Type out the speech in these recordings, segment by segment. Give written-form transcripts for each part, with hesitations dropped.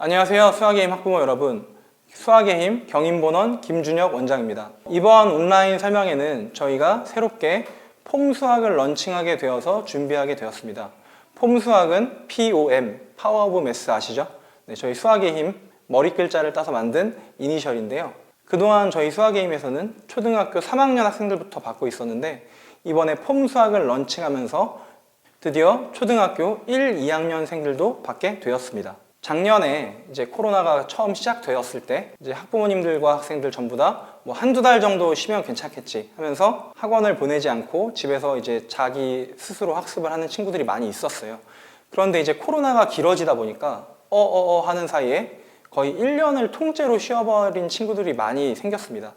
안녕하세요. 수학의 힘 학부모 여러분. 수학의 힘 경인본원 김준혁 원장입니다. 이번 온라인 설명회는 저희가 새롭게 폼수학을 런칭하게 되어서 준비하게 되었습니다. 폼수학은 POM, 파워 오브 매스 아시죠? 네, 저희 수학의 힘 머리 글자를 따서 만든 이니셜인데요. 그동안 저희 수학의 힘에서는 초등학교 3학년 학생들부터 받고 있었는데 이번에 폼수학을 런칭하면서 드디어 초등학교 1, 2학년생들도 받게 되었습니다. 작년에 이제 코로나가 처음 시작되었을 때 이제 학부모님들과 학생들 전부 다 뭐 한두 달 정도 쉬면 괜찮겠지 하면서 학원을 보내지 않고 집에서 이제 자기 스스로 학습을 하는 친구들이 많이 있었어요. 그런데 이제 코로나가 길어지다 보니까 하는 사이에 거의 1년을 통째로 쉬어버린 친구들이 많이 생겼습니다.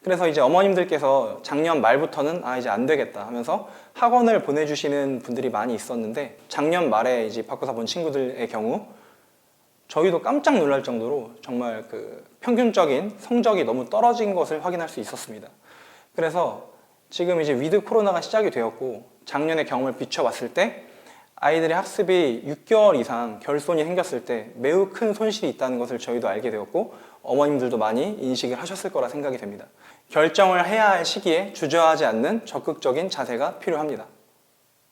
그래서 이제 어머님들께서 작년 말부터는 이제 안 되겠다 하면서 학원을 보내주시는 분들이 많이 있었는데 작년 말에 이제 바꿔서 본 친구들의 경우 저희도 깜짝 놀랄 정도로 정말 그 평균적인 성적이 너무 떨어진 것을 확인할 수 있었습니다. 그래서 지금 이제 위드 코로나가 시작이 되었고 작년의 경험을 비춰봤을 때 아이들의 학습이 6개월 이상 결손이 생겼을 때 매우 큰 손실이 있다는 것을 저희도 알게 되었고 어머님들도 많이 인식을 하셨을 거라 생각이 됩니다. 결정을 해야 할 시기에 주저하지 않는 적극적인 자세가 필요합니다.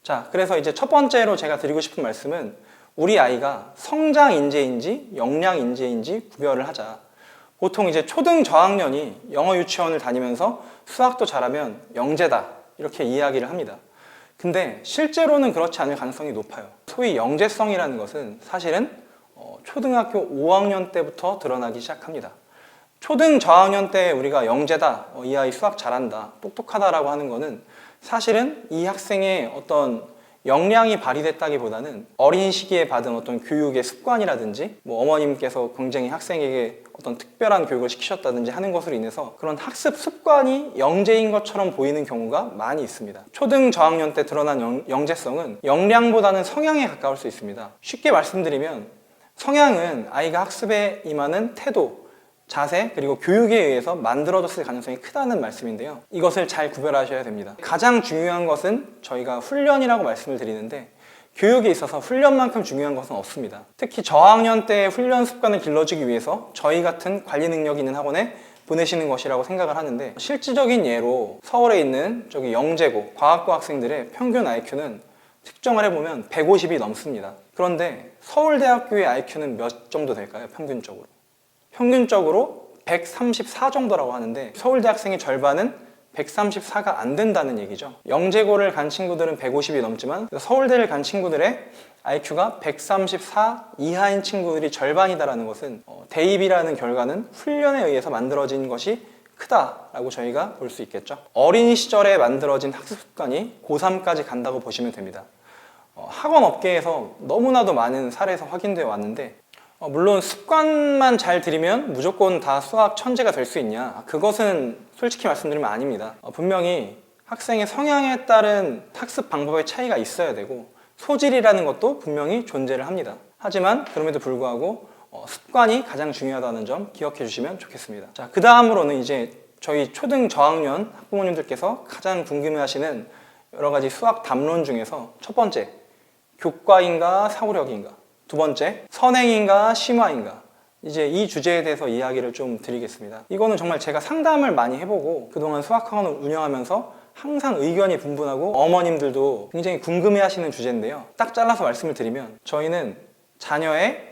자, 그래서 이제 첫 번째로 제가 드리고 싶은 말씀은 우리 아이가 성장 인재인지 역량 인재인지 구별을 하자. 보통 이제 초등 저학년이 영어 유치원을 다니면서 수학도 잘하면 영재다 이렇게 이야기를 합니다. 근데 실제로는 그렇지 않을 가능성이 높아요. 소위 영재성이라는 것은 사실은 초등학교 5학년 때부터 드러나기 시작합니다. 초등 저학년 때 우리가 영재다, 이 아이 수학 잘한다, 똑똑하다라고 하는 거는 사실은 이 학생의 어떤 역량이 발휘됐다기보다는 어린 시기에 받은 어떤 교육의 습관이라든지 뭐 어머님께서 굉장히 학생에게 어떤 특별한 교육을 시키셨다든지 하는 것으로 인해서 그런 학습 습관이 영재인 것처럼 보이는 경우가 많이 있습니다. 초등 저학년 때 드러난 영재성은 역량보다는 성향에 가까울 수 있습니다. 쉽게 말씀드리면 성향은 아이가 학습에 임하는 태도, 자세 그리고 교육에 의해서 만들어졌을 가능성이 크다는 말씀인데요. 이것을 잘 구별하셔야 됩니다. 가장 중요한 것은 저희가 훈련이라고 말씀을 드리는데 교육에 있어서 훈련만큼 중요한 것은 없습니다. 특히 저학년 때 훈련 습관을 길러주기 위해서 저희 같은 관리 능력이 있는 학원에 보내시는 것이라고 생각을 하는데 실질적인 예로 서울에 있는 저기 영재고 과학고 학생들의 평균 IQ는 측정을 해보면 150이 넘습니다. 그런데 서울대학교의 IQ는 몇 정도 될까요? 평균적으로 134 정도라고 하는데 서울대 학생의 절반은 134가 안 된다는 얘기죠. 영재고를 간 친구들은 150이 넘지만 서울대를 간 친구들의 IQ가 134 이하인 친구들이 절반이다라는 것은 대입이라는 결과는 훈련에 의해서 만들어진 것이 크다라고 저희가 볼 수 있겠죠. 어린 시절에 만들어진 학습 습관이 고3까지 간다고 보시면 됩니다. 학원 업계에서 너무나도 많은 사례에서 확인되어 왔는데 물론 습관만 잘 들이면 무조건 다 수학 천재가 될 수 있냐? 그것은 솔직히 말씀드리면 아닙니다. 분명히 학생의 성향에 따른 학습 방법의 차이가 있어야 되고 소질이라는 것도 분명히 존재를 합니다. 하지만 그럼에도 불구하고 습관이 가장 중요하다는 점 기억해 주시면 좋겠습니다. 자, 그 다음으로는 이제 저희 초등 저학년 학부모님들께서 가장 궁금해하시는 여러 가지 수학 담론 중에서 첫 번째, 교과인가 사고력인가? 두 번째, 선행인가 심화인가? 이제 이 주제에 대해서 이야기를 좀 드리겠습니다. 이거는 정말 제가 상담을 많이 해보고 그동안 수학학원을 운영하면서 항상 의견이 분분하고 어머님들도 굉장히 궁금해하시는 주제인데요. 딱 잘라서 말씀을 드리면 저희는 자녀의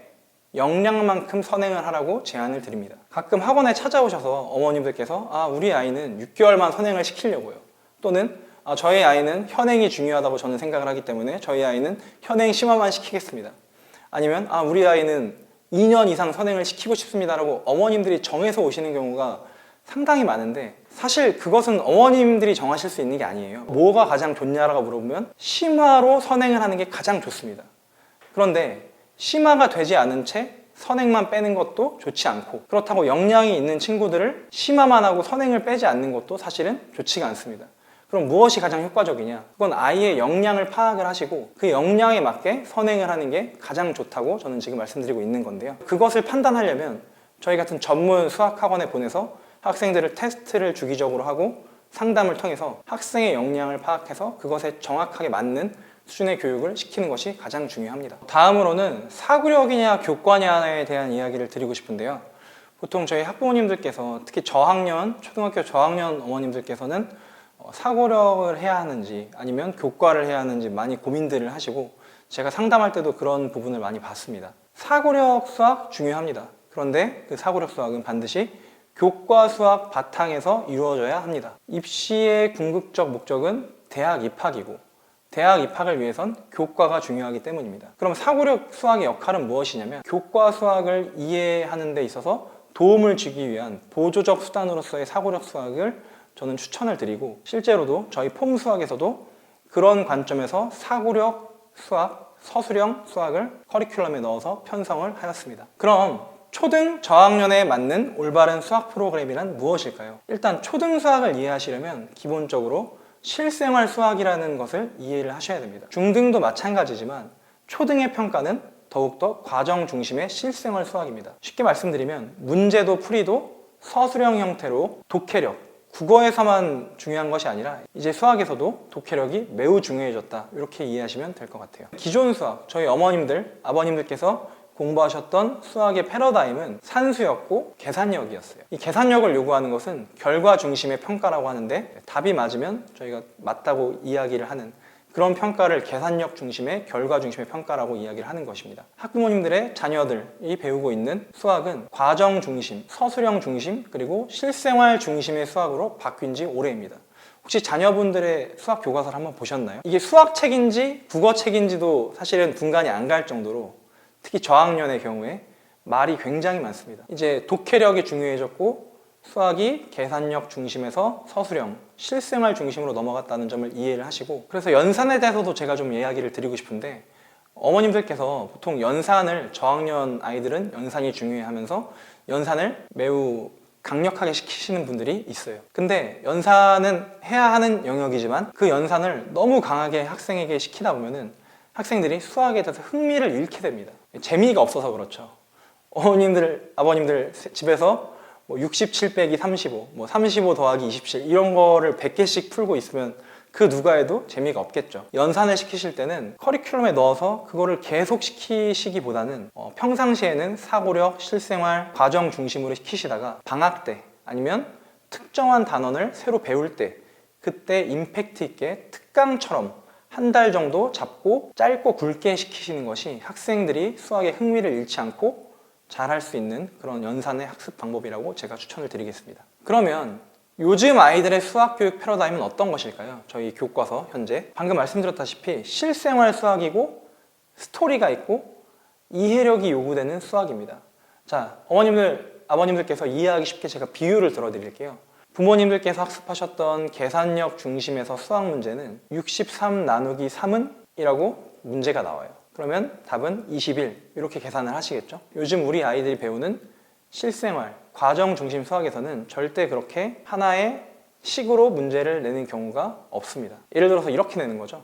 역량만큼 선행을 하라고 제안을 드립니다. 가끔 학원에 찾아오셔서 어머님들께서 우리 아이는 6개월만 선행을 시키려고요. 또는 저희 아이는 현행이 중요하다고 저는 생각을 하기 때문에 저희 아이는 현행 심화만 시키겠습니다. 아니면 우리 아이는 2년 이상 선행을 시키고 싶습니다라고 어머님들이 정해서 오시는 경우가 상당히 많은데 사실 그것은 어머님들이 정하실 수 있는 게 아니에요. 뭐가 가장 좋냐라고 물어보면 심화로 선행을 하는 게 가장 좋습니다. 그런데 심화가 되지 않은 채 선행만 빼는 것도 좋지 않고 그렇다고 역량이 있는 친구들을 심화만 하고 선행을 빼지 않는 것도 사실은 좋지가 않습니다. 그럼 무엇이 가장 효과적이냐? 그건 아이의 역량을 파악을 하시고 그 역량에 맞게 선행을 하는 게 가장 좋다고 저는 지금 말씀드리고 있는 건데요. 그것을 판단하려면 저희 같은 전문 수학학원에 보내서 학생들을 테스트를 주기적으로 하고 상담을 통해서 학생의 역량을 파악해서 그것에 정확하게 맞는 수준의 교육을 시키는 것이 가장 중요합니다. 다음으로는 사고력이냐 교과냐에 대한 이야기를 드리고 싶은데요. 보통 저희 학부모님들께서 특히 저학년, 초등학교 저학년 어머님들께서는 사고력을 해야 하는지 아니면 교과를 해야 하는지 많이 고민들을 하시고 제가 상담할 때도 그런 부분을 많이 봤습니다. 사고력 수학 중요합니다. 그런데 그 사고력 수학은 반드시 교과 수학 바탕에서 이루어져야 합니다. 입시의 궁극적 목적은 대학 입학이고 대학 입학을 위해선 교과가 중요하기 때문입니다. 그럼 사고력 수학의 역할은 무엇이냐면 교과 수학을 이해하는 데 있어서 도움을 주기 위한 보조적 수단으로서의 사고력 수학을 저는 추천을 드리고 실제로도 저희 폼 수학에서도 그런 관점에서 사고력 수학, 서술형 수학을 커리큘럼에 넣어서 편성을 하였습니다. 그럼 초등 저학년에 맞는 올바른 수학 프로그램이란 무엇일까요? 일단 초등 수학을 이해하시려면 기본적으로 실생활 수학이라는 것을 이해를 하셔야 됩니다. 중등도 마찬가지지만 초등의 평가는 더욱더 과정 중심의 실생활 수학입니다. 쉽게 말씀드리면 문제도 풀이도 서술형 형태로 독해력, 국어에서만 중요한 것이 아니라 이제 수학에서도 독해력이 매우 중요해졌다, 이렇게 이해하시면 될 것 같아요. 기존 수학, 저희 어머님들, 아버님들께서 공부하셨던 수학의 패러다임은 산수였고 계산력이었어요. 이 계산력을 요구하는 것은 결과 중심의 평가라고 하는데 답이 맞으면 저희가 맞다고 이야기를 하는 그런 평가를 계산력 중심의 결과 중심의 평가라고 이야기를 하는 것입니다. 학부모님들의 자녀들이 배우고 있는 수학은 과정 중심, 서술형 중심, 그리고 실생활 중심의 수학으로 바뀐 지 오래입니다. 혹시 자녀분들의 수학 교과서를 한번 보셨나요? 이게 수학책인지 국어책인지도 사실은 분간이 안 갈 정도로 특히 저학년의 경우에 말이 굉장히 많습니다. 이제 독해력이 중요해졌고 수학이 계산력 중심에서 서술형, 실생활 중심으로 넘어갔다는 점을 이해를 하시고, 그래서 연산에 대해서도 제가 좀 이야기를 드리고 싶은데 어머님들께서 보통 연산을, 저학년 아이들은 연산이 중요해하면서 연산을 매우 강력하게 시키시는 분들이 있어요. 근데 연산은 해야 하는 영역이지만 그 연산을 너무 강하게 학생에게 시키다 보면은 학생들이 수학에 대해서 흥미를 잃게 됩니다. 재미가 없어서 그렇죠. 어머님들, 아버님들 집에서 67 빼기 35, 35 더하기 27 이런 거를 100개씩 풀고 있으면 그 누가 해도 재미가 없겠죠. 연산을 시키실 때는 커리큘럼에 넣어서 그거를 계속 시키시기보다는 평상시에는 사고력, 실생활, 과정 중심으로 시키시다가 방학 때 아니면 특정한 단원을 새로 배울 때 그때 임팩트 있게 특강처럼 한 달 정도 잡고 짧고 굵게 시키시는 것이 학생들이 수학에 흥미를 잃지 않고 잘할 수 있는 그런 연산의 학습 방법이라고 제가 추천을 드리겠습니다. 그러면 요즘 아이들의 수학 교육 패러다임은 어떤 것일까요? 저희 교과서 현재 방금 말씀드렸다시피 실생활 수학이고 스토리가 있고 이해력이 요구되는 수학입니다. 자, 어머님들, 아버님들께서 이해하기 쉽게 제가 비유를 들어드릴게요. 부모님들께서 학습하셨던 계산력 중심에서 수학 문제는 63 나누기 3은? 이라고 문제가 나와요. 그러면 답은 21 이렇게 계산을 하시겠죠. 요즘 우리 아이들이 배우는 실생활, 과정 중심 수학에서는 절대 그렇게 하나의 식으로 문제를 내는 경우가 없습니다. 예를 들어서 이렇게 내는 거죠.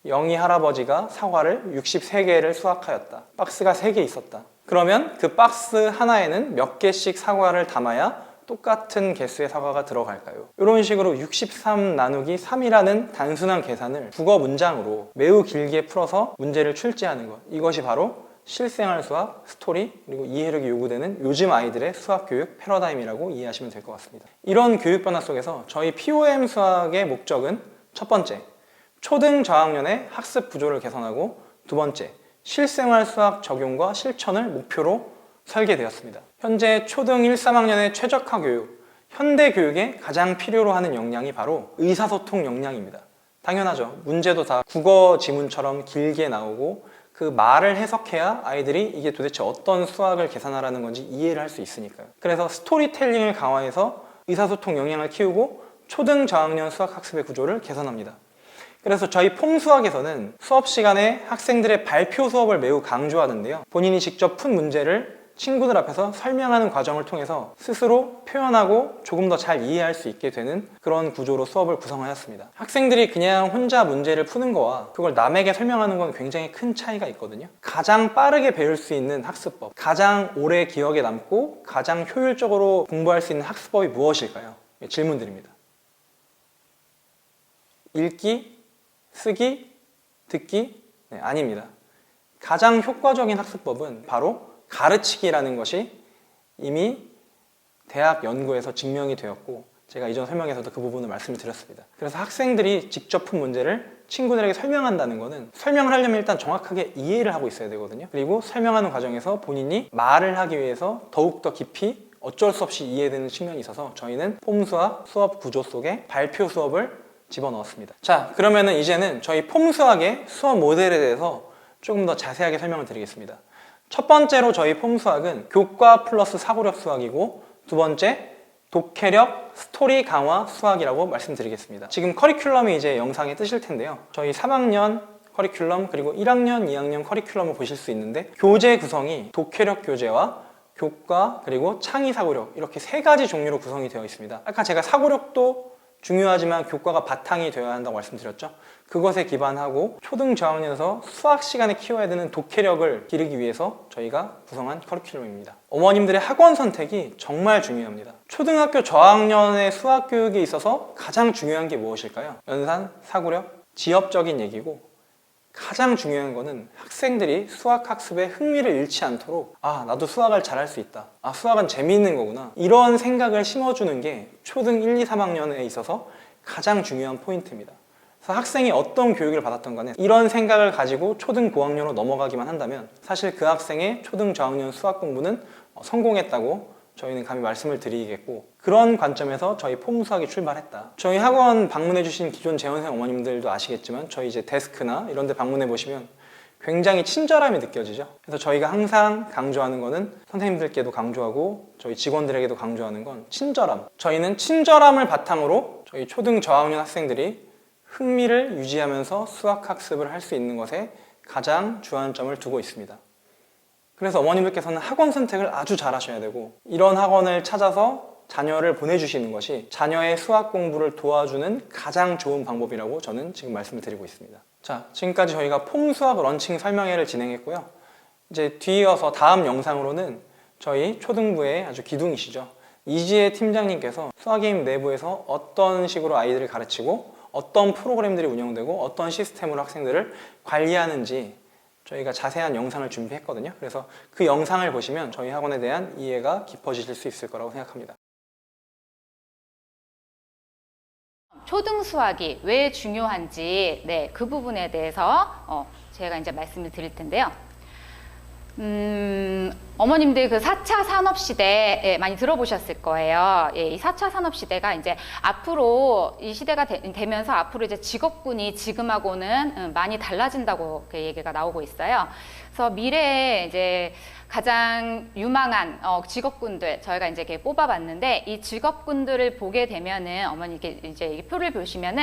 영희 할아버지가 사과를 63개를 수확하였다. 박스가 3개 있었다. 그러면 그 박스 하나에는 몇 개씩 사과를 담아야 똑같은 개수의 사과가 들어갈까요? 이런 식으로 63 나누기 3이라는 단순한 계산을 국어 문장으로 매우 길게 풀어서 문제를 출제하는 것, 이것이 바로 실생활 수학, 스토리, 그리고 이해력이 요구되는 요즘 아이들의 수학 교육 패러다임이라고 이해하시면 될 것 같습니다. 이런 교육 변화 속에서 저희 POM 수학의 목적은 첫 번째, 초등 저학년의 학습 구조를 개선하고 두 번째, 실생활 수학 적용과 실천을 목표로 설계되었습니다. 현재 초등 1, 3학년의 최적화 교육, 현대 교육에 가장 필요로 하는 역량이 바로 의사소통 역량입니다. 당연하죠. 문제도 다 국어 지문처럼 길게 나오고 그 말을 해석해야 아이들이 이게 도대체 어떤 수학을 계산하라는 건지 이해를 할 수 있으니까요. 그래서 스토리텔링을 강화해서 의사소통 역량을 키우고 초등 저학년 수학학습의 구조를 개선합니다. 그래서 저희 폼 수학에서는 수업 시간에 학생들의 발표 수업을 매우 강조하는데요. 본인이 직접 푼 문제를 친구들 앞에서 설명하는 과정을 통해서 스스로 표현하고 조금 더 잘 이해할 수 있게 되는 그런 구조로 수업을 구성하였습니다. 학생들이 그냥 혼자 문제를 푸는 거와 그걸 남에게 설명하는 건 굉장히 큰 차이가 있거든요. 가장 빠르게 배울 수 있는 학습법, 가장 오래 기억에 남고 가장 효율적으로 공부할 수 있는 학습법이 무엇일까요? 질문 드립니다. 읽기, 쓰기, 듣기? 네, 아닙니다. 가장 효과적인 학습법은 바로 가르치기라는 것이 이미 대학 연구에서 증명이 되었고, 제가 이전 설명에서도 그 부분을 말씀을 드렸습니다. 그래서 학생들이 직접 푼 문제를 친구들에게 설명한다는 것은, 설명을 하려면 일단 정확하게 이해를 하고 있어야 되거든요. 그리고 설명하는 과정에서 본인이 말을 하기 위해서 더욱더 깊이 어쩔 수 없이 이해되는 측면이 있어서 저희는 폼수학 수업 구조 속에 발표 수업을 집어넣었습니다. 자, 그러면은 이제는 저희 폼수학의 수업 모델에 대해서 조금 더 자세하게 설명을 드리겠습니다. 첫 번째로 저희 폼수학은 교과 플러스 사고력 수학이고, 두 번째 독해력 스토리 강화 수학이라고 말씀드리겠습니다. 지금 커리큘럼이 이제 영상에 뜨실 텐데요. 저희 3학년 커리큘럼 그리고 1학년, 2학년 커리큘럼을 보실 수 있는데, 교재 구성이 독해력 교재와 교과 그리고 창의 사고력, 이렇게 세 가지 종류로 구성이 되어 있습니다. 아까 제가 사고력도 중요하지만 교과가 바탕이 되어야 한다고 말씀드렸죠. 그것에 기반하고 초등 저학년에서 수학 시간에 키워야 되는 독해력을 기르기 위해서 저희가 구성한 커리큘럼입니다. 어머님들의 학원 선택이 정말 중요합니다. 초등학교 저학년의 수학 교육에 있어서 가장 중요한 게 무엇일까요? 연산, 사고력, 지엽적인 얘기고, 가장 중요한 거는 학생들이 수학 학습에 흥미를 잃지 않도록, 아, 나도 수학을 잘할 수 있다, 아, 수학은 재미있는 거구나, 이런 생각을 심어주는 게 초등 1, 2, 3학년에 있어서 가장 중요한 포인트입니다. 그래서 학생이 어떤 교육을 받았던 간에 이런 생각을 가지고 초등 고학년으로 넘어가기만 한다면 사실 그 학생의 초등 저학년 수학 공부는 성공했다고 저희는 감히 말씀을 드리겠고, 그런 관점에서 저희 폼수학이 출발했다. 저희 학원 방문해 주신 기존 재원생 어머님들도 아시겠지만, 저희 이제 데스크나 이런 데 방문해 보시면 굉장히 친절함이 느껴지죠. 그래서 저희가 항상 강조하는 거는, 선생님들께도 강조하고 저희 직원들에게도 강조하는 건 친절함. 저희는 친절함을 바탕으로 저희 초등 저학년 학생들이 흥미를 유지하면서 수학 학습을 할 수 있는 것에 가장 주안점을 두고 있습니다. 그래서 어머님들께서는 학원 선택을 아주 잘 하셔야 되고, 이런 학원을 찾아서 자녀를 보내주시는 것이 자녀의 수학 공부를 도와주는 가장 좋은 방법이라고 저는 지금 말씀을 드리고 있습니다. 자, 지금까지 저희가 폼수학 런칭 설명회를 진행했고요. 이제 뒤이어서 다음 영상으로는 저희 초등부의 아주 기둥이시죠, 이지혜 팀장님께서 수학게임 내부에서 어떤 식으로 아이들을 가르치고 어떤 프로그램들이 운영되고 어떤 시스템으로 학생들을 관리하는지 저희가 자세한 영상을 준비했거든요. 그래서 그 영상을 보시면 저희 학원에 대한 이해가 깊어지실 수 있을 거라고 생각합니다. 초등 수학이 왜 중요한지, 네, 그 부분에 대해서 제가 이제 말씀을 드릴 텐데요. 어머님들 그 4차 산업시대, 예, 많이 들어보셨을 거예요. 예, 이 4차 산업시대가 이제 앞으로 이 시대가 되면서 앞으로 이제 직업군이 지금하고는 많이 달라진다고 그 얘기가 나오고 있어요. 그래서 미래에 이제 가장 유망한 직업군들 저희가 이제 이렇게 뽑아봤는데, 이 직업군들을 보게 되면은 어머니께 이제 이 표를 보시면은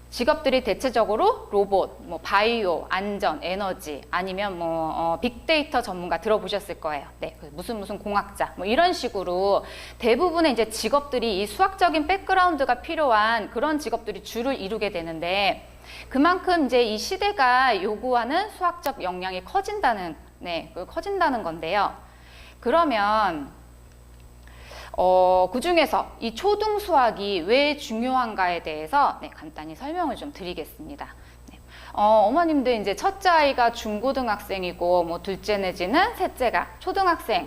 직업들이 대체적으로 로봇, 뭐 바이오, 안전, 에너지, 아니면 뭐 빅데이터 전문가 들어보셨을 거예요. 네, 무슨 공학자, 뭐 이런 식으로 대부분의 이제 직업들이 이 수학적인 백그라운드가 필요한 그런 직업들이 주를 이루게 되는데, 그만큼 이제 이 시대가 요구하는 수학적 역량이 커진다는, 네, 커진다는 건데요. 그러면 그 중에서 이 초등 수학이 왜 중요한가에 대해서, 네, 간단히 설명을 좀 드리겠습니다. 네. 어머님들 이제 첫째 아이가 중고등학생이고, 뭐 둘째 내지는 셋째가 초등학생,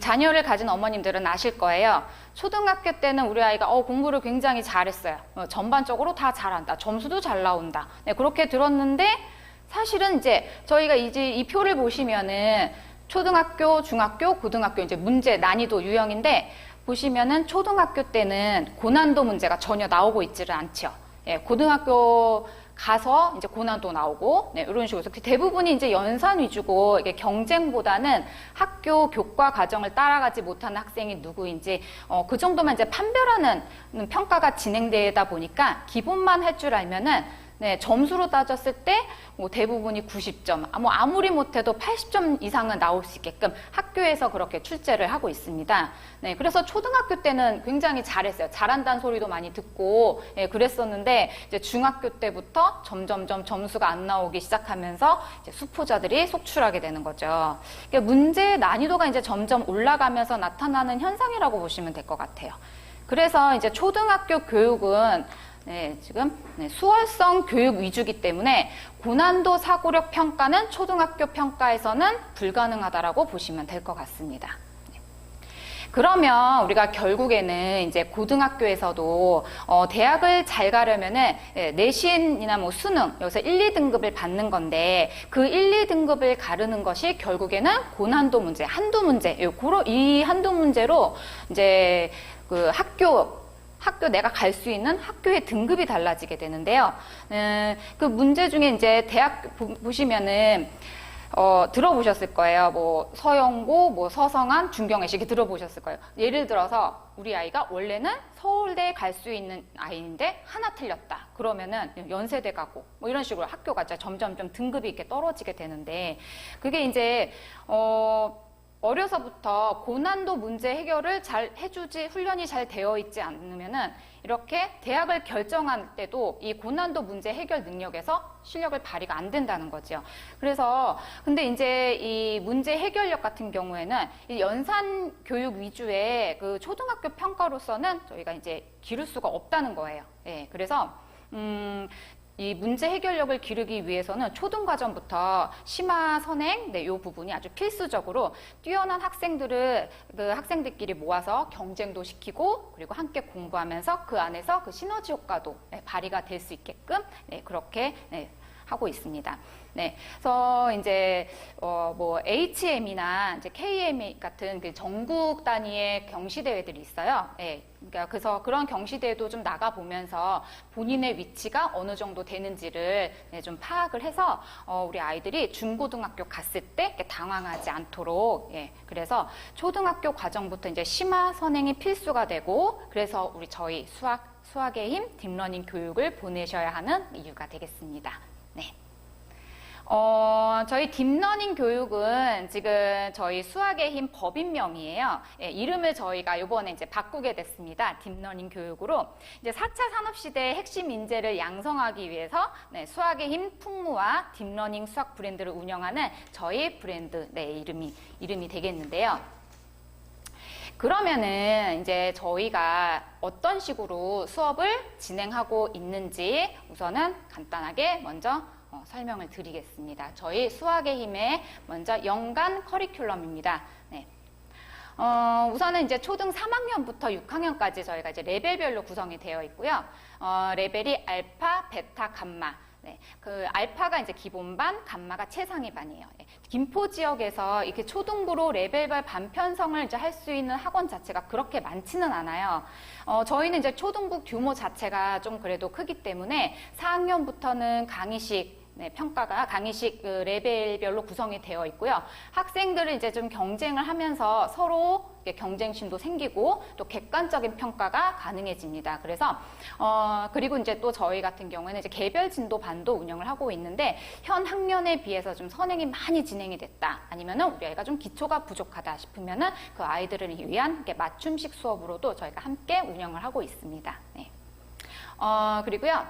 자녀를 가진 어머님들은 아실 거예요. 초등학교 때는 우리 아이가 공부를 굉장히 잘했어요. 전반적으로 다 잘한다. 점수도 잘 나온다. 네, 그렇게 들었는데, 사실은 이제 저희가 이제 이 표를 보시면은 초등학교, 중학교, 고등학교 이제 문제 난이도 유형인데, 보시면은 초등학교 때는 고난도 문제가 전혀 나오고 있지를 않죠. 예, 고등학교 가서 이제 고난도 나오고, 네, 이런 식으로 해서 대부분이 이제 연산 위주고, 이게 경쟁보다는 학교 교과 과정을 따라가지 못하는 학생이 누구인지 그 정도만 이제 판별하는 평가가 진행되다 보니까 기본만 할 줄 알면은, 네, 점수로 따졌을 때 뭐 대부분이 90점, 뭐 아무리 못해도 80점 이상은 나올 수 있게끔 학교에서 그렇게 출제를 하고 있습니다. 네, 그래서 초등학교 때는 굉장히 잘했어요. 잘한다는 소리도 많이 듣고, 예, 그랬었는데, 이제 중학교 때부터 점점점 점수가 안 나오기 시작하면서 이제 수포자들이 속출하게 되는 거죠. 그러니까 문제의 난이도가 이제 점점 올라가면서 나타나는 현상이라고 보시면 될 것 같아요. 그래서 이제 초등학교 교육은 네, 지금 수월성 교육 위주이기 때문에 고난도 사고력 평가는 초등학교 평가에서는 불가능하다라고 보시면 될 것 같습니다. 그러면 우리가 결국에는 이제 고등학교에서도 대학을 잘 가려면은 내신이나 뭐 수능 여기서 1, 2등급을 받는 건데 그 1, 2등급을 가르는 것이 결국에는 고난도 문제, 한두 문제, 이 한두 문제로 이제 그 학교 내가 갈 수 있는 학교의 등급이 달라지게 되는데요. 그 문제 중에 이제 대학 보시면은 들어보셨을 거예요. 뭐 서영고, 뭐 서성한, 중경외시 이렇게 들어보셨을 거예요. 예를 들어서 우리 아이가 원래는 서울대에 갈 수 있는 아이인데 하나 틀렸다. 그러면은 연세대 가고 뭐 이런 식으로 학교가 점점 등급이 이렇게 떨어지게 되는데 그게 이제 어려서부터 고난도 문제 해결을 잘 해주지 훈련이 잘 되어 있지 않으면은 이렇게 대학을 결정할 때도 이 고난도 문제 해결 능력에서 실력을 발휘가 안 된다는 거죠. 그래서 근데 이제 이 문제 해결력 같은 경우에는 이 연산 교육 위주의 그 초등학교 평가로서는 저희가 이제 기를 수가 없다는 거예요. 예, 그래서 이 문제 해결력을 기르기 위해서는 초등과정부터 심화 선행, 이 부분이 아주 필수적으로 뛰어난 학생들끼리 모아서 경쟁도 시키고 그리고 함께 공부하면서 그 안에서 그 시너지 효과도 발휘가 될 수 있게끔 그렇게 하고 있습니다. 네, 그래서 이제 뭐 HM이나 이제 KM 같은 그 전국 단위의 경시 대회들이 있어요. 네, 그러니까 그래서 그런 경시 대회도 좀 나가 보면서 본인의 위치가 어느 정도 되는지를 좀 파악을 해서 우리 아이들이 중고등학교 갔을 때 당황하지 않도록 그래서 초등학교 과정부터 이제 심화 선행이 필수가 되고 그래서 저희 수학의 힘 딥러닝 교육을 보내셔야 하는 이유가 되겠습니다. 네. 저희 딥러닝 교육은 지금 저희 수학의 힘 법인명이에요. 이름을 저희가 이번에 이제 바꾸게 됐습니다. 딥러닝 교육으로 이제 4차 산업시대의 핵심 인재를 양성하기 위해서 수학의 힘 풍무와 딥러닝 수학 브랜드를 운영하는 저희 브랜드 이름이 되겠는데요. 그러면은 이제 저희가 어떤 식으로 수업을 진행하고 있는지 우선은 간단하게 먼저 설명을 드리겠습니다. 저희 수학의 힘의 먼저 연간 커리큘럼입니다. 네. 우선은 이제 초등 3학년부터 6학년까지 저희가 이제 레벨별로 구성이 되어 있고요. 레벨이 알파, 베타, 감마. 네, 그 알파가 이제 기본반, 감마가 최상위반이에요. 네, 김포 지역에서 이렇게 초등부로 레벨별 반 편성을 이제 할 수 있는 학원 자체가 그렇게 많지는 않아요. 저희는 이제 초등부 규모 자체가 좀 그래도 크기 때문에 4학년부터는 강의식 평가가 강의식 레벨별로 구성이 되어 있고요. 학생들은 이제 좀 경쟁을 하면서 서로 경쟁심도 생기고 또 객관적인 평가가 가능해집니다. 그래서 그리고 이제 또 저희 같은 경우에는 이제 개별 진도 반도 운영을 하고 있는데 현 학년에 비해서 좀 선행이 많이 진행이 됐다. 아니면은 우리 아이가 좀 기초가 부족하다 싶으면은 그 아이들을 위한 맞춤식 수업으로도 저희가 함께 운영을 하고 있습니다. 네. 그리고요.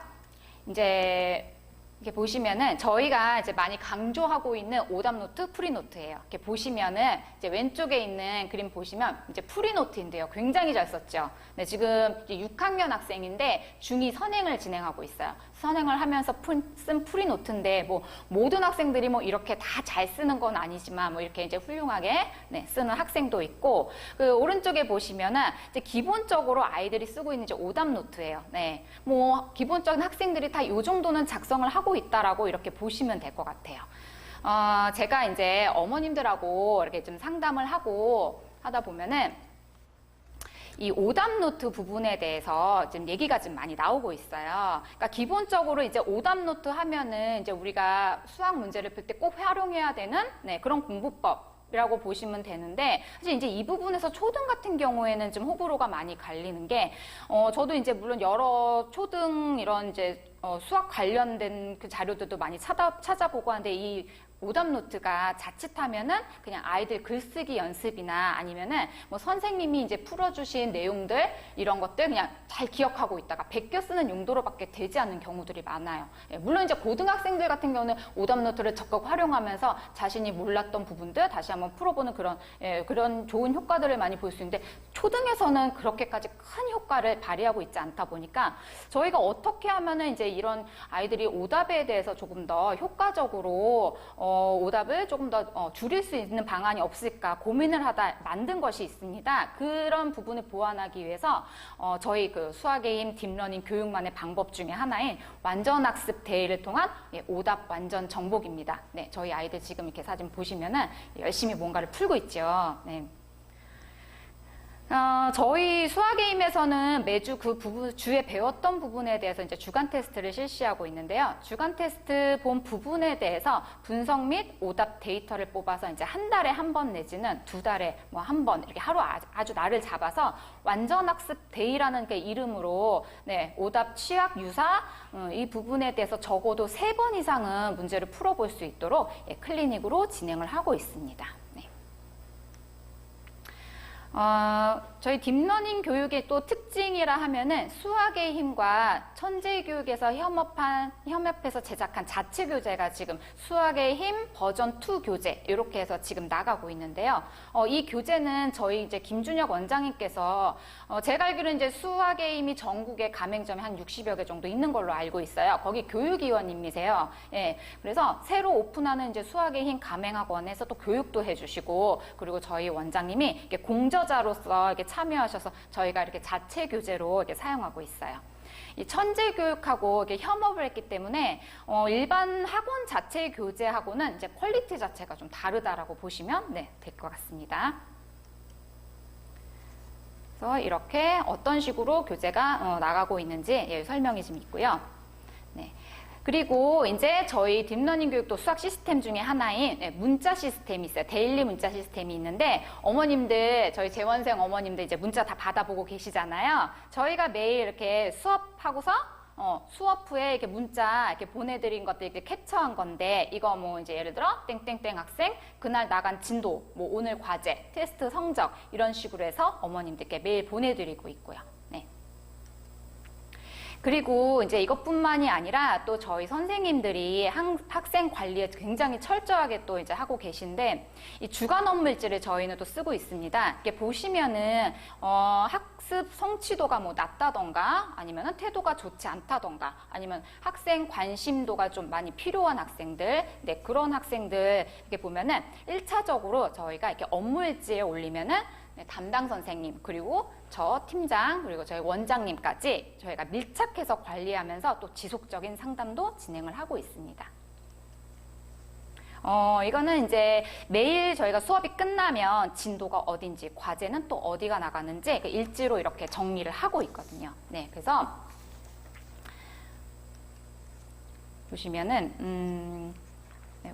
이제 이렇게 보시면은 저희가 이제 많이 강조하고 있는 오답노트, 프리노트예요. 이렇게 보시면은 이제 왼쪽에 있는 그림 보시면 이제 프리노트인데요. 굉장히 잘 썼죠. 네, 지금 이제 6학년 학생인데 중2 선행을 진행하고 있어요. 선행을 하면서 쓴 프리노트인데 뭐 모든 학생들이 뭐 이렇게 다 잘 쓰는 건 아니지만 뭐 이렇게 이제 훌륭하게 쓰는 학생도 있고 그 오른쪽에 보시면은 이제 기본적으로 아이들이 쓰고 있는 이제 오답노트예요. 네, 뭐 기본적인 학생들이 다 요 정도는 작성을 하고 있다라고 이렇게 보시면 될 것 같아요. 제가 이제 어머님들하고 이렇게 좀 상담을 하다 보면은 이 오답노트 부분에 대해서 지금 얘기가 좀 많이 나오고 있어요. 그러니까 기본적으로 이제 오답노트 하면은 이제 우리가 수학 문제를 풀 때 꼭 활용해야 되는 그런 공부법이라고 보시면 되는데 사실 이제 이 부분에서 초등 같은 경우에는 좀 호불호가 많이 갈리는 게 저도 이제 물론 여러 초등 이런 이제 수학 관련된 그 자료들도 많이 찾아보고 하는데 이 오답 노트가 자칫하면은 그냥 아이들 글쓰기 연습이나 아니면은 뭐 선생님이 이제 풀어주신 내용들 이런 것들 그냥 잘 기억하고 있다가 베껴 쓰는 용도로밖에 되지 않는 경우들이 많아요. 예, 물론 이제 고등학생들 같은 경우는 오답 노트를 적극 활용하면서 자신이 몰랐던 부분들 다시 한번 풀어보는 그런 그런 좋은 효과들을 많이 볼 수 있는데 초등에서는 그렇게까지 큰 효과를 발휘하고 있지 않다 보니까 저희가 어떻게 하면은 이제 이런 아이들이 오답에 대해서 조금 더 효과적으로 오답을 조금 더 줄일 수 있는 방안이 없을까 고민을 하다 만든 것이 있습니다. 그런 부분을 보완하기 위해서 저희 그 수학의 힘 딥러닝 교육만의 방법 중에 하나인 완전학습 데이를 통한 오답 완전 정복입니다. 네, 저희 아이들 지금 이렇게 사진 보시면은 열심히 뭔가를 풀고 있죠. 네. 저희 수학의 힘에서는 매주 그 부분, 주에 배웠던 부분에 대해서 이제 주간 테스트를 실시하고 있는데요. 주간 테스트 본 부분에 대해서 분석 및 오답 데이터를 뽑아서 이제 한 달에 한 번 내지는 두 달에 뭐 한 번 이렇게 하루 아주 날을 잡아서 완전학습 데이라는 그 이름으로 네, 오답 취약 유사 이 부분에 대해서 적어도 3번 이상은 문제를 풀어볼 수 있도록 클리닉으로 진행을 하고 있습니다. 네. 저희 딥러닝 교육의 또 특징이라 하면은 수학의 힘과 천재교육에서 협업해서 제작한 자체 교재가 지금 수학의 힘 버전 2 교재 이렇게 해서 지금 나가고 있는데요. 이 교재는 저희 이제 김준혁 원장님께서 제가 알기로는 이제 수학의 힘이 전국에 가맹점이 한 60여 개 정도 있는 걸로 알고 있어요. 거기 교육위원님이세요. 예. 그래서 새로 오픈하는 이제 수학의 힘 가맹학원에서 또 교육도 해주시고 그리고 저희 원장님이 이렇게 공저자로서 이렇게 참여하셔서 저희가 이렇게 자체 교재로 이렇게 사용하고 있어요. 이 천재 교육하고 이렇게 협업을 했기 때문에 일반 학원 자체 교재하고는 이제 퀄리티 자체가 좀 다르다라고 보시면 네, 될 것 같습니다. 그래서 이렇게 어떤 식으로 교재가 나가고 있는지 설명이 좀 있고요. 네. 그리고 이제 저희 딥러닝 교육도 수학 시스템 중에 하나인 문자 시스템이 있어요. 데일리 문자 시스템이 있는데 어머님들, 저희 재원생 어머님들 이제 문자 다 받아보고 계시잖아요. 저희가 매일 이렇게 수업하고서 수업 후에 이렇게 문자 이렇게 보내드린 것들 이렇게 캡처한 건데 이거 뭐 이제 예를 들어 땡땡땡 학생 그날 나간 진도, 뭐 오늘 과제, 테스트 성적 이런 식으로 해서 어머님들께 매일 보내드리고 있고요. 네. 그리고 이제 이것뿐만이 아니라 또 저희 선생님들이 학생 관리에 굉장히 철저하게 또 이제 하고 계신데 이 주간 업무일지를 저희는 또 쓰고 있습니다. 이렇게 보시면은 학습 성취도가 뭐 낮다던가 아니면은 태도가 좋지 않다던가 아니면 학생 관심도가 좀 많이 필요한 학생들 네, 그런 학생들 이렇게 보면은 1차적으로 저희가 이렇게 업무일지에 올리면은 네, 담당 선생님 그리고 저 팀장 그리고 저희 원장님까지 저희가 밀착해서 관리하면서 또 지속적인 상담도 진행을 하고 있습니다. 이거는 이제 매일 저희가 수업이 끝나면 진도가 어딘지 과제는 또 어디가 나가는지 그 일지로 이렇게 정리를 하고 있거든요. 네, 그래서 보시면은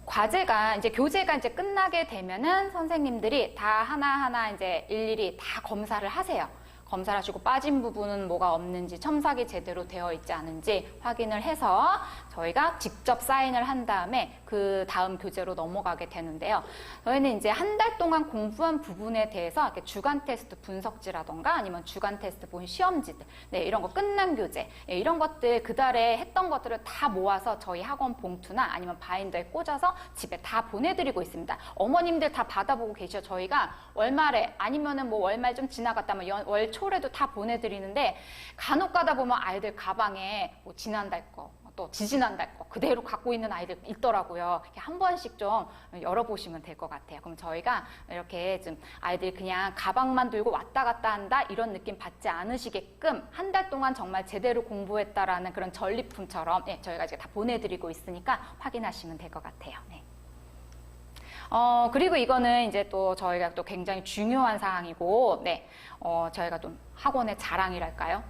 과제가 이제 교재가 이제 끝나게 되면은 선생님들이 다 하나하나 이제 일일이 다 검사를 하세요. 검사를 하시고 빠진 부분은 뭐가 없는지 첨삭이 제대로 되어 있지 않은지 확인을 해서 저희가 직접 사인을 한 다음에 그 다음 교재로 넘어가게 되는데요. 저희는 이제 한 달 동안 공부한 부분에 대해서 이렇게 주간 테스트 분석지라던가 아니면 주간 테스트 본 시험지들 네, 이런 거 끝난 교재 이런 것들 그달에 했던 것들을 다 모아서 저희 학원 봉투나 아니면 바인더에 꽂아서 집에 다 보내드리고 있습니다. 어머님들 다 받아보고 계셔. 저희가 월말에 아니면은 뭐 월말 좀 지나갔다면 월 초래도 다 보내드리는데 간혹 가다 보면 아이들 가방에 뭐 지난달 거 또 지지난달 거 그대로 갖고 있는 아이들 있더라고요. 한 번씩 좀 열어보시면 될 것 같아요. 그럼 저희가 이렇게 좀 아이들 그냥 가방만 들고 왔다 갔다 한다 이런 느낌 받지 않으시게끔 한 달 동안 정말 제대로 공부했다라는 그런 전리품처럼 네, 저희가 이제 다 보내드리고 있으니까 확인하시면 될 것 같아요. 네. 그리고 이거는 이제 또 저희가 또 굉장히 중요한 사항이고, 네, 저희가 좀 학원의 자랑이랄까요?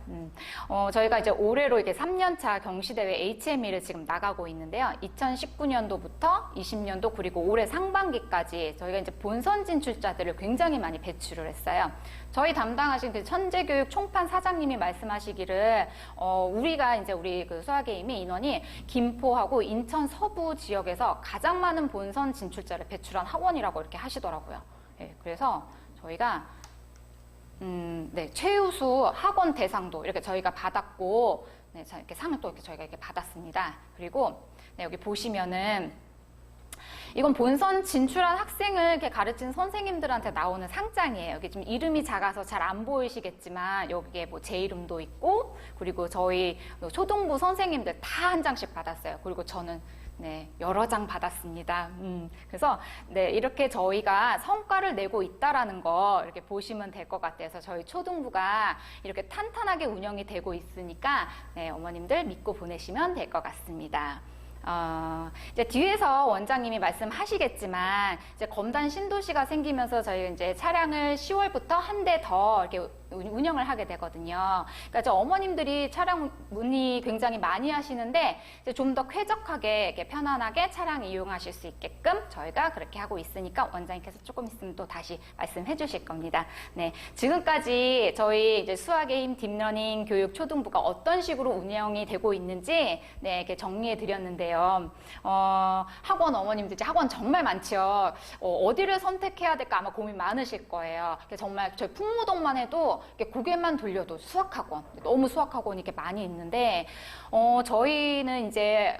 저희가 이제 올해로 이렇게 3년차 경시대회 HME를 지금 나가고 있는데요. 2019년도부터 20년도 그리고 올해 상반기까지 저희가 이제 본선 진출자들을 굉장히 많이 배출을 했어요. 저희 담당하신 그 천재교육 총판 사장님이 말씀하시기를 우리가 이제 우리 그 수학게임이 인원이 김포하고 인천 서부 지역에서 가장 많은 본선 진출자를 배출한 학원이라고 이렇게 하시더라고요. 네, 그래서 저희가 네, 최우수 학원 대상도 이렇게 저희가 받았고, 네, 이렇게 상을 또 이렇게 저희가 이렇게 받았습니다. 그리고 네, 여기 보시면은 이건 본선 진출한 학생을 이렇게 가르친 선생님들한테 나오는 상장이에요. 여기 좀 이름이 작아서 잘 안 보이시겠지만 여기에 뭐 제 이름도 있고, 그리고 저희 초등부 선생님들 다 한 장씩 받았어요. 그리고 저는 네, 여러 장 받았습니다. 그래서 네, 이렇게 저희가 성과를 내고 있다라는 거 이렇게 보시면 될 것 같아서 저희 초등부가 이렇게 탄탄하게 운영이 되고 있으니까 네, 어머님들 믿고 보내시면 될 것 같습니다. 이제 뒤에서 원장님이 말씀하시겠지만 이제 검단 신도시가 생기면서 저희 이제 차량을 10월부터 한 대 더 이렇게 운영을 하게 되거든요. 그러니까 저 어머님들이 차량 문의 굉장히 많이 하시는데 이제 좀 더 쾌적하게 이렇게 편안하게 차량 이용하실 수 있게끔 저희가 그렇게 하고 있으니까 원장님께서 조금 있으면 또 다시 말씀해 주실 겁니다. 네, 지금까지 저희 이제 수학의 힘 딥러닝 교육 초등부가 어떤 식으로 운영이 되고 있는지 네, 이렇게 정리해 드렸는데요. 학원 어머님들 이제 학원 정말 많죠. 어디를 선택해야 될까 아마 고민 많으실 거예요. 정말 저희 풍무동만 해도 이렇게 고개만 돌려도 수학학원, 너무 수학학원이 이렇게 많이 있는데, 저희는 이제,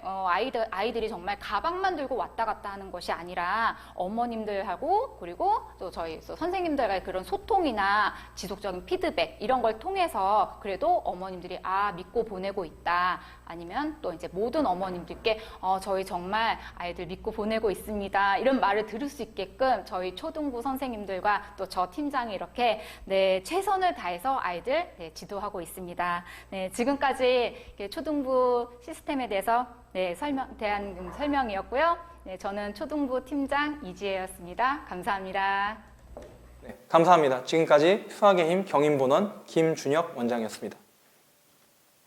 아이들이 정말 가방만 들고 왔다 갔다 하는 것이 아니라 어머님들하고 그리고 또 저희 선생님들과의 그런 소통이나 지속적인 피드백 이런 걸 통해서 그래도 어머님들이 믿고 보내고 있다. 아니면 또 이제 모든 어머님들께 저희 정말 아이들 믿고 보내고 있습니다. 이런 말을 들을 수 있게끔 저희 초등부 선생님들과 또 저 팀장이 이렇게 네, 최선을 다해서 아이들 네, 지도하고 있습니다. 네, 지금까지 초등부 시스템에 대해서 네, 대한 설명이었고요. 네, 저는 초등부 팀장 이지혜였습니다. 감사합니다. 네, 감사합니다. 지금까지 수학의 힘 경인본원 김준혁 원장이었습니다.